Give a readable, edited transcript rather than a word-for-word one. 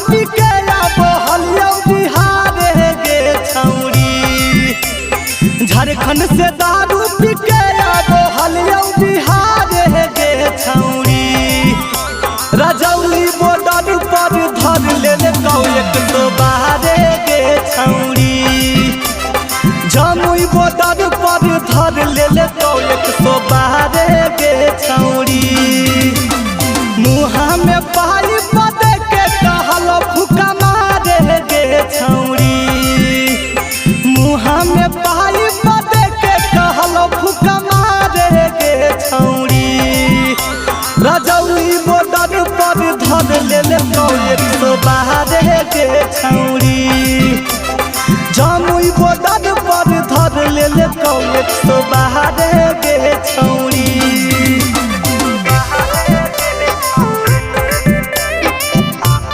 पी के बहलियौ बिहार गे छौरी। झारखंड से दारू पी के बहलियौ बिहार गे छौरी। रजौली बॉर्डर पर धर लेल कौ 112 गे छौरी। जमुई बॉर्डर पर धर लेल कौ 112 गे छौरी। मुहा में पाई बदे के कहल फुका मारे गे छौरी। मुहा में पाई बदे के कहल फुका मारे गे छौरी। रजौली बॉर्डर पर धर लेल कौ 112 गे छौरी।